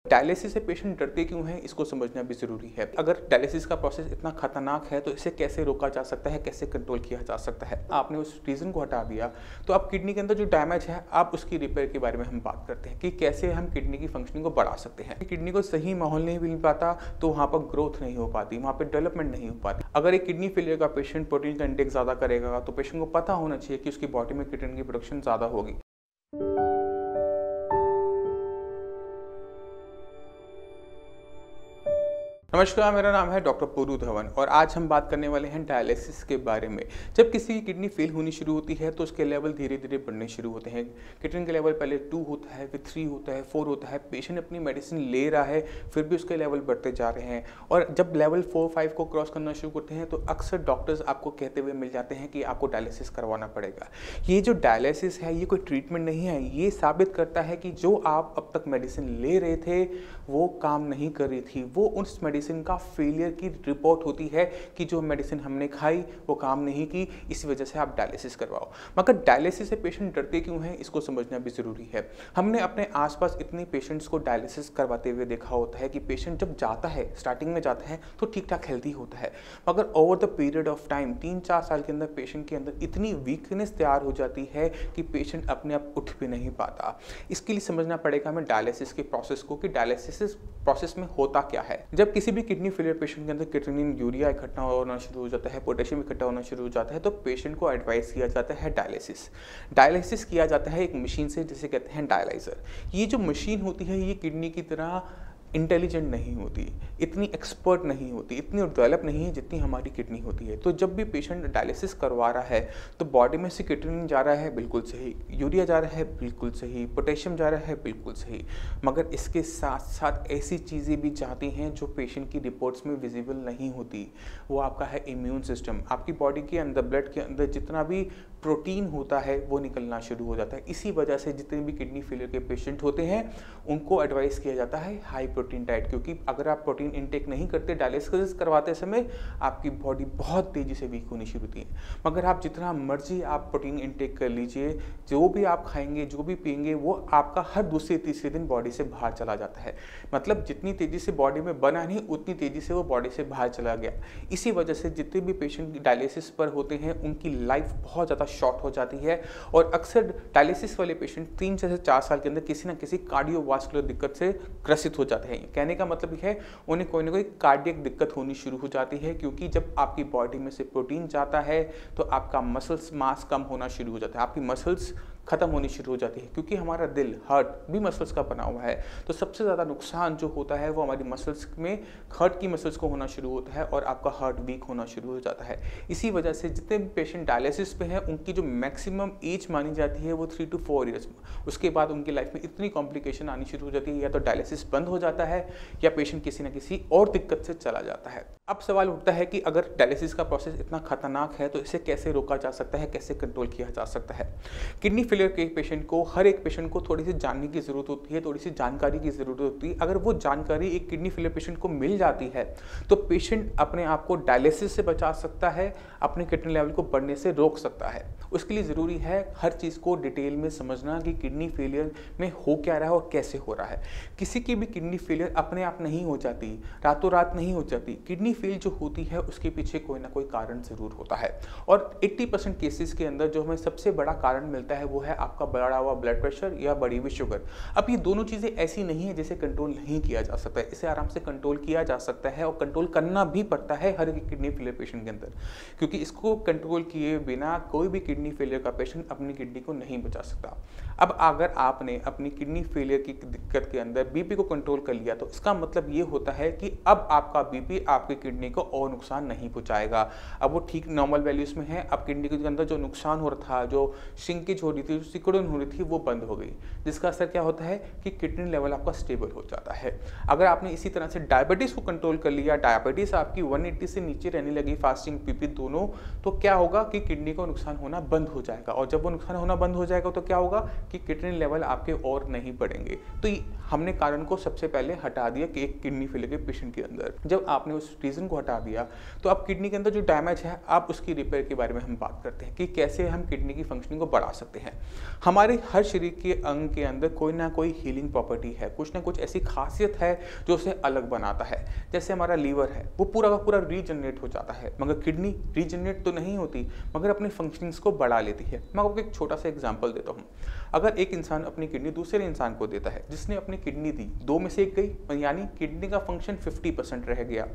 Dialysis से patient डरते क्यों हैं, इसको समझना भी ज़रूरी है। अगर डायलिसिस का प्रोसेस इतना खतरनाक है तो इसे कैसे रोका जा सकता है, कैसे कंट्रोल किया जा सकता है। आपने उस रीज़न को हटा दिया तो अब किडनी के अंदर जो डैमेज है, आप उसकी रिपेयर के बारे में हम बात करते हैं कि कैसे हम किडनी की फंक्शनिंग को बढ़ा सकते हैं। किडनी को सही माहौल नहीं मिल पाता तो वहाँ पर ग्रोथ नहीं हो पाती, वहाँ पर डेवलपमेंट नहीं हो पाती। अगर एक किडनी फेलियर का पेशेंट प्रोटीन का इंटेक ज़्यादा करेगा तो पेशेंट को पता होना चाहिए कि उसकी बॉडी में किडनी की प्रोडक्शन ज़्यादा होगी। नमस्कार, मेरा नाम है डॉक्टर पुरु धवन और आज हम बात करने वाले हैं डायलिसिस के बारे में। जब किसी की किडनी फेल होनी शुरू होती है तो उसके लेवल धीरे धीरे बढ़ने शुरू होते हैं। किडनी के लेवल पहले 2 होता है, फिर 3 होता है, 4 होता है। पेशेंट अपनी मेडिसिन ले रहा है फिर भी उसके लेवल बढ़ते जा रहे हैं और जब लेवल 4-5 को क्रॉस करना शुरू करते हैं तो अक्सर डॉक्टर्स आपको कहते हुए मिल जाते हैं कि आपको डायलिसिस करवाना पड़ेगा। ये जो डायलिसिस है ये कोई ट्रीटमेंट नहीं है, ये साबित करता है कि जो आप अब तक मेडिसिन ले रहे थे वो काम नहीं कर रही थी। वो उस मेडिसिन का फेलियर की रिपोर्ट होती है कि जो मेडिसिन हमने खाई वो काम नहीं की, इस वजह से आप डायलिसिस करवाओ। मगर डायलिसिस से पेशेंट डरते क्यों हैं, इसको समझना भी ज़रूरी है। हमने अपने आसपास इतने पेशेंट्स को डायलिसिस करवाते हुए देखा होता है कि पेशेंट जब जाता है, स्टार्टिंग में जाता है तो ठीक ठाक हेल्दी होता है, मगर over the period of time 3-4 साल के अंदर पेशेंट के अंदर इतनी वीकनेस तैयार हो जाती है कि पेशेंट अपने आप उठ भी नहीं पाता। इसके लिए समझना पड़ेगा हमें डायलिसिस के प्रोसेस को कि डायलिसिस प्रोसेस में होता क्या है। जब किसी भी किडनी फेलियर पेशेंट के अंदर क्रिएटिनिन, यूरिया इकट्ठा होना शुरू हो जाता है, पोटेशियम इकट्ठा होना शुरू हो जाता है तो पेशेंट को एडवाइस किया जाता है डायलिसिस। डायलिसिस किया जाता है एक मशीन से जिसे कहते हैं डायलाइजर। ये जो मशीन होती है ये किडनी की तरह इंटेलिजेंट नहीं होती, इतनी एक्सपर्ट नहीं होती, इतनी डेवलप नहीं है जितनी हमारी किडनी होती है। तो जब भी पेशेंट डायलिसिस करवा रहा है तो बॉडी में से क्रिएटिनिन जा रहा है, बिल्कुल सही, यूरिया जा रहा है, बिल्कुल सही, पोटेशियम जा रहा है, बिल्कुल सही, मगर इसके साथ साथ ऐसी चीज़ें भी जाती हैं जो पेशेंट की रिपोर्ट्स में विजिबल नहीं होती। वो आपका है इम्यून सिस्टम। आपकी बॉडी के अंदर, ब्लड के अंदर जितना भी प्रोटीन होता है वो निकलना शुरू हो जाता है। इसी वजह से जितने भी किडनी फेलियर के पेशेंट होते हैं उनको एडवाइस किया जाता है हाई प्रोटीन डाइट, क्योंकि अगर आप प्रोटीन इंटेक नहीं करते डायलिसिस करवाते समय आपकी बॉडी बहुत तेज़ी से वीक होनी शुरू होती है। मगर आप जितना मर्जी आप प्रोटीन इंटेक कर लीजिए, जो भी आप खाएंगे, जो भी पिएंगे, वो आपका हर दूसरे तीसरे दिन बॉडी से बाहर चला जाता है। मतलब जितनी तेज़ी से बॉडी में बना नहीं उतनी तेज़ी से वो बॉडी से बाहर चला गया। इसी वजह से जितने भी पेशेंट डायलिसिस पर होते हैं उनकी लाइफ बहुत ज़्यादा शॉर्ट हो जाती है और अक्सर डायलिसिस वाले पेशेंट 3 से 4 साल के अंदर किसी न किसी कार्डियोवास्कुलर दिक्कत से ग्रसित हो जाते हैं। कहने का मतलब यह है उन्हें कोई ना कोई कार्डियक दिक्कत होनी शुरू हो जाती है, क्योंकि जब आपकी बॉडी में से प्रोटीन जाता है तो आपका मसल्स मास कम होना शुरू हो जाता है, आपकी मसल्स खत्म होनी शुरू हो जाती है, क्योंकि हमारा दिल, हार्ट भी मसल्स का बना हुआ है। तो सबसे ज़्यादा नुकसान जो होता है वो हमारी मसल्स में, हार्ट की मसल्स को होना शुरू होता है और आपका हार्ट वीक होना शुरू हो जाता है। इसी वजह से जितने भी पेशेंट डायलिसिस पे हैं उनकी जो मैक्सिमम एज मानी जाती है वो 3 to 4 ईयर्स। उसके बाद उनकी लाइफ में इतनी कॉम्प्लिकेशन आनी शुरू हो जाती है, या तो डायलिसिस बंद हो जाता है या पेशेंट किसी न किसी और दिक्कत से चला जाता है। अब सवाल उठता है कि अगर डायलिसिस का प्रोसेस इतना खतरनाक है तो इसे कैसे रोका जा सकता है, कैसे कंट्रोल किया जा सकता है। किडनी फेलियर के पेशेंट को, हर एक पेशेंट को थोड़ी सी जानने की ज़रूरत होती है, थोड़ी सी जानकारी की ज़रूरत होती है। अगर वो जानकारी एक किडनी फेलियर पेशेंट को मिल जाती है तो पेशेंट अपने आप को डायलिसिस से बचा सकता है, अपने किडनी लेवल को बढ़ने से रोक सकता है। उसके लिए ज़रूरी है हर चीज़ को डिटेल में समझना कि किडनी फेलियर में हो क्या रहा है और कैसे हो रहा है। किसी की भी किडनी फेलियर अपने आप नहीं हो जाती, रातों रात नहीं हो जाती। किडनी फेल जो होती है उसके पीछे कोई ना कोई कारण ज़रूर होता है और 80% केसेस के अंदर जो हमें सबसे बड़ा कारण मिलता है वो है आपका बढ़ा हुआ ब्लड प्रेशर या बढ़ी हुई शुगर। अब ये दोनों चीज़ें ऐसी नहीं है जिसे कंट्रोल नहीं किया जा सकता है, इसे आराम से कंट्रोल किया जा सकता है और कंट्रोल करना भी पड़ता है हर एक किडनी फेलियर पेशेंट के अंदर, क्योंकि इसको कंट्रोल किए बिना कोई भी किडनी फेलियर का पेशेंट अपनी किडनी को नहीं बचा सकता। अब अगर आपने अपनी किडनी फेलियर की दिक्कत के अंदर बीपी को कंट्रोल कर लिया तो इसका मतलब ये होता है कि अब आपका बीपी आपकी किडनी को और नुकसान नहीं पहुंचाएगा। अब वो ठीक नॉर्मल वैल्यूज में है। अब किडनी के अंदर जो नुकसान हो रहा था, जो श्रिंकेज हो रही थी, जो सिकुड़न हो रही थी, वो बंद हो गई, जिसका असर क्या होता है कि किडनी लेवल आपका स्टेबल हो जाता है। अगर आपने इसी तरह से डायबिटीज़ को कंट्रोल कर लिया, डायबिटीज़ आपकी 180 से नीचे रहने लगी, फास्टिंग बीपी दोनों, तो क्या होगा कि किडनी को नुकसान होना बंद हो जाएगा। और जब वो नुकसान होना बंद हो जाएगा तो क्या होगा कि किडनी लेवल आपके और नहीं बढ़ेंगे। तो हमने कारण को सबसे पहले हटा दिया कि एक किडनी फेलियर के पेशेंट के अंदर। जब आपने उस रीजन रीज़न को हटा दिया, तो अब किडनी के अंदर जो डैमेज है, अब उसकी रिपेयर के बारे में हम बात करते हैं कि कैसे हम किडनी की फंक्शनिंग को बढ़ा सकते हैं। हमारे हर शरीर के अंग के अंदर कोई ना कोई हीलिंग प्रॉपर्टी है, कुछ ना कुछ ऐसी खासियत है जो उसे अलग बनाता है। जैसे हमारा लीवर है, वो पूरा का पूरा रीजनरेट हो जाता है, मगर किडनी रीजनरेट तो नहीं होती, मगर अपनी फंक्शनिंग्स को बढ़ा लेती है। मैं आपको एक छोटा सा एग्जांपल देता हूँ। अगर एक इंसान अपनी किडनी दूसरे इंसान को देता है, जिसने अपनी किडनी दी, 2 में से 1 गई, यानी किडनी का फंक्शन 50% रह गया।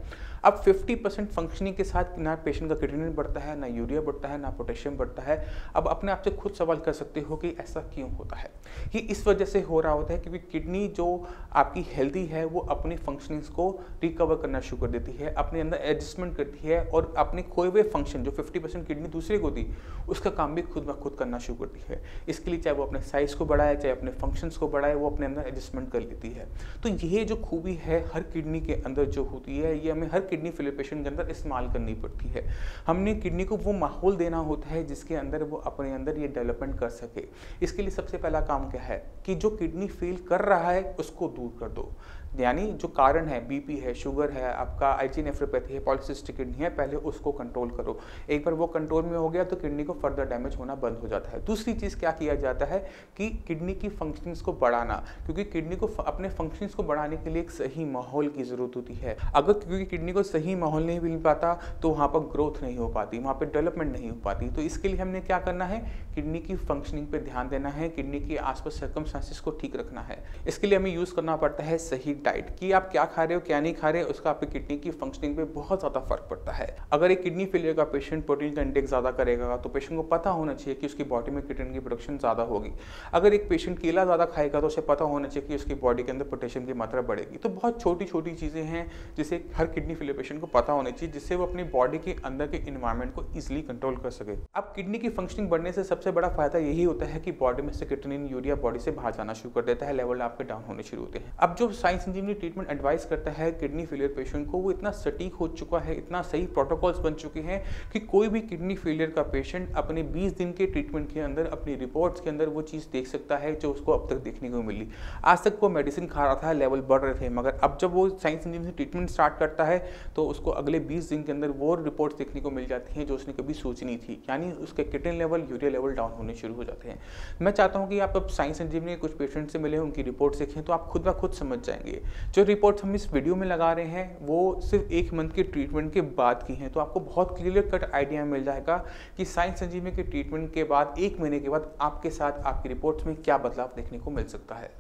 अब 50% फंक्शनिंग के साथ ना पेशेंट का क्रिएटिनिन बढ़ता है, ना यूरिया बढ़ता है, ना पोटेशियम बढ़ता है। अब अपने आप से खुद सवाल कर सकते हो कि ऐसा क्यों होता है। ये इस वजह से हो रहा होता है क्योंकि किडनी जो आपकी हेल्दी है, वो अपनी फंक्शनिंग्स को रिकवर करना शुरू कर देती है, अपने अंदर एडजस्टमेंट करती है और अपने खोए हुए फंक्शन जो 50% किडनी दूसरे को दी, उसका काम भी खुद ब खुद करना शुरू करती है। इसके लिए चाहे वो अपने साइज को बढ़ाए, चाहे अपने फंक्शंस को बढ़ाए, वो अपने अंदर एडजस्टमेंट कर लेती है। तो ये जो खूबी है हर किडनी के अंदर जो होती है, ये हमें हर किडनी फेलियर पेशेंट के अंदर इस्तेमाल करनी पड़ती है। हमने किडनी को वो माहौल देना होता है जिसके अंदर वो अपने अंदर ये डेवलपमेंट कर सके। इसके लिए सबसे पहला काम क्या है कि जो किडनी फेल कर रहा है उसको दूर कर दो। यानी जो कारण है, बीपी है, शुगर है, आपका आईजी नेफ्रोपैथी है, पॉलीसिस्टिक किडनी है, पहले उसको कंट्रोल करो। एक बार वो कंट्रोल में हो गया तो किडनी को फर्दर डैमेज होना बंद हो जाता है। दूसरी चीज़ क्या किया जाता है कि किडनी की फंक्शंस को बढ़ाना, क्योंकि किडनी को अपने फंक्शंस को बढ़ाने के लिए एक सही माहौल की ज़रूरत होती है। अगर क्योंकि किडनी को सही माहौल नहीं मिल पाता तो वहाँ पर ग्रोथ नहीं हो पाती, वहाँ पर डेवलपमेंट नहीं हो पाती। तो इसके लिए हमने क्या करना है, किडनी की फंक्शनिंग पर ध्यान देना है, किडनी के आसपास सर्कमस्टेंसेस को ठीक रखना है। इसके लिए हमें यूज़ करना पड़ता है सही डाइट, कि आप क्या खा रहे हो क्या नहीं खा रहे हो, उसका आपकी किडनी की फंक्शनिंग पे बहुत ज़्यादा फर्क पड़ता है। अगर एक किडनी फेलियर का पेशेंट प्रोटीन का इंटेक ज़्यादा करेगा तो पेशेंट को पता होना चाहिए कि उसकी बॉडी में क्रिएटिनिन की प्रोडक्शन ज़्यादा होगी। अगर एक पेशेंट केला ज़्यादा खाएगा तो उसे पता होना चाहिए कि उसकी बॉडी के अंदर पोटेशियम की मात्रा बढ़ेगी। तो बहुत छोटी छोटी चीज़ें हैं जिसे हर किडनी फेलियर पेशेंट को पता होना चाहिए, जिससे वो अपनी बॉडी के अंदर के इन्वायरमेंट को ईजिली कंट्रोल कर सके। अब किडनी की फंक्शनिंग बढ़ने से सबसे बड़ा फायदा यही होता है कि बॉडी में से क्रिएटिनिन, यूरिया बॉडी से बाहर जाना शुरू कर देता है, लेवल आपके डाउन होने शुरू होते हैं। अब जो साइंस इंजीनियरिंग ट्रीटमेंट एडवाइस करता है किडनी फेलियर पेशेंट को, वो इतना सटीक हो चुका है, इतना सही प्रोटोकॉल्स बन चुके हैं कि कोई भी किडनी फेलियर का पेशेंट अपने 20 दिन के ट्रीटमेंट के अंदर अपनी रिपोर्ट्स के अंदर वो चीज़ देख सकता है जो उसको अब तक देखने को मिली। आज तक वो मेडिसिन खा रहा था, लेवल बढ़ रहे थे, मगर अब जब वो साइंस इंजीनियरिंग से ट्रीटमेंट स्टार्ट करता है तो उसको अगले 20 दिन के अंदर वो रिपोर्ट्स देखने को मिल जाती हैं जो उसने कभी सोची नहीं थी। यानी उसके creatinine level, urea level down होने शुरू हो जाते हैं। मैं चाहता हूँ कि आप अब साइंस इंजीनियरिंग कुछ पेशेंट से मिले, उनकी रिपोर्ट्स देखें तो आप खुद ब खुद समझ जाएंगे। जो रिपोर्ट्स हम इस वीडियो में लगा रहे हैं वो सिर्फ 1 मंथ के ट्रीटमेंट के बाद की हैं, तो आपको बहुत क्लियर कट आइडिया मिल जाएगा कि साइंस संजीवनी के ट्रीटमेंट के बाद 1 महीने के बाद आपके साथ आपकी रिपोर्ट्स में क्या बदलाव देखने को मिल सकता है।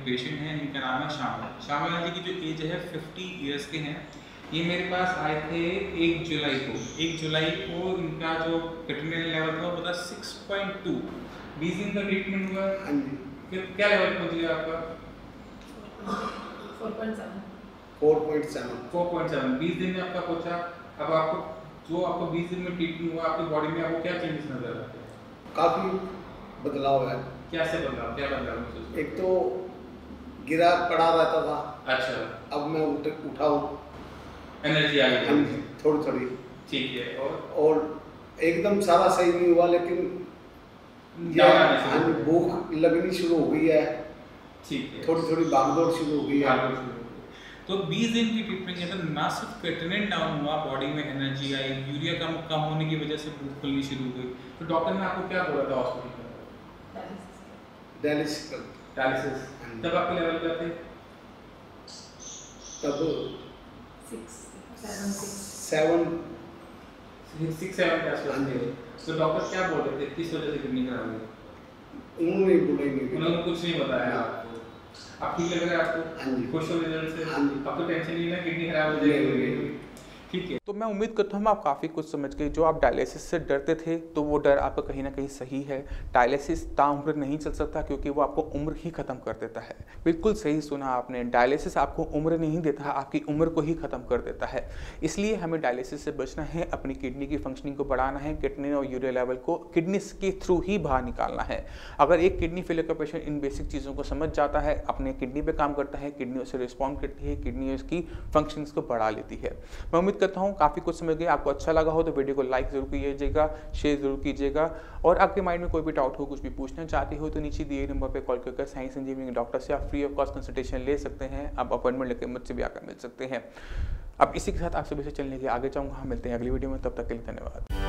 पेशेंट हैं जिनका नाम है श्यामलाल जी की जो एज है 50 इयर्स के हैं। ये मेरे पास आए थे 1 जुलाई को। 1 जुलाई को इनका जो क्रिएटिनिन लेवल था वो था 6.2। 20 दिन का ट्रीटमेंट हुआ। हाँ जी। फिर क्या लेवल पहुंच गया आपका? 4.7। 20 दिन में आपका पहुंचा। अब आपको जो आपको 20 दिन में ट्रीटमेंट हुआ, आपकी बॉडी में आपको क्या चेंजेस नजर आते हैं? काफी बदलाव है। क्या बदलाव महसूस? एक तो गिरा पड़ा रहता था। अच्छा। अब मैं उठा हूँ, एनर्जी आ गई थोड़ी। ठीक है। और एकदम सारा सही नहीं हुआ, लेकिन भूख लगनी शुरू हो गई है। ठीक है। थोड़ी भागदौड़ शुरू हो गई है। तो 20 दिन की ट्रीटमेंट के अंदर ना सिर्फ क्रिएटिनिन डाउन हुआ, बॉडी में एनर्जी आई, यूरिया कम होने की वजह से भूख खुलनी शुरू हो गई। तो डॉक्टर ने आपको क्या बोला था हॉस्पिटल में? डायलिसिस। तब आपके लेवल क्या थे? तब 6-7 के आसपास थे। तो डॉक्टर क्या बोल रहे थे, किस वजह से किडनी खराब हुई? उन्होंने कुछ नहीं बताया आपको। आप ठीक लग रहा है आपको? हाँ जी। खुश हो रिजल्ट से? हाँ जी। अब तो टेंशन नहीं है ना किडनी खराब हो नहीं, जाएगी? नहीं। ठीक है, तो मैं उम्मीद करता हूँ आप काफ़ी कुछ समझ गए। जो आप डायलिसिस से डरते थे तो वो डर आपका कहीं ना कहीं सही है। डायलिसिस ताउम्र नहीं चल सकता क्योंकि वो आपको उम्र ही ख़त्म कर देता है। बिल्कुल सही सुना आपने, डायलिसिस आपको उम्र नहीं देता, आपकी उम्र को ही ख़त्म कर देता है। इसलिए हमें डायलिसिस से बचना है, अपनी किडनी की फंक्शनिंग को बढ़ाना है, किडनी और यूरिया लेवल को किडनी के थ्रू ही बाहर निकालना है। अगर एक किडनी फेलियर का पेशेंट इन बेसिक चीज़ों को समझ जाता है, अपने किडनी पे काम करता है, किडनी उसे रिस्पॉन्ड करती है, किडनी उसकी फंक्शंस को बढ़ा लेती है। मैं उम्मीद करता हूँ काफ़ी कुछ समझ गए। आपको अच्छा लगा हो तो वीडियो को लाइक ज़रूर कीजिएगा, शेयर ज़रूर कीजिएगा, और आपके माइंड में कोई भी डाउट हो, कुछ भी पूछना चाहते हो तो नीचे दिए नंबर पे कॉल करके साई संजीवनी डॉक्टर से आप फ्री ऑफ कॉस्ट कंसल्टेशन ले सकते हैं। आप अपॉइंटमेंट लेकर मुझसे भी आकर मिल सकते हैं। अब इसी के साथ आप सभी से चलने के आगे जाऊँगा। मिलते हैं अगली वीडियो में, तब तक के लिए धन्यवाद।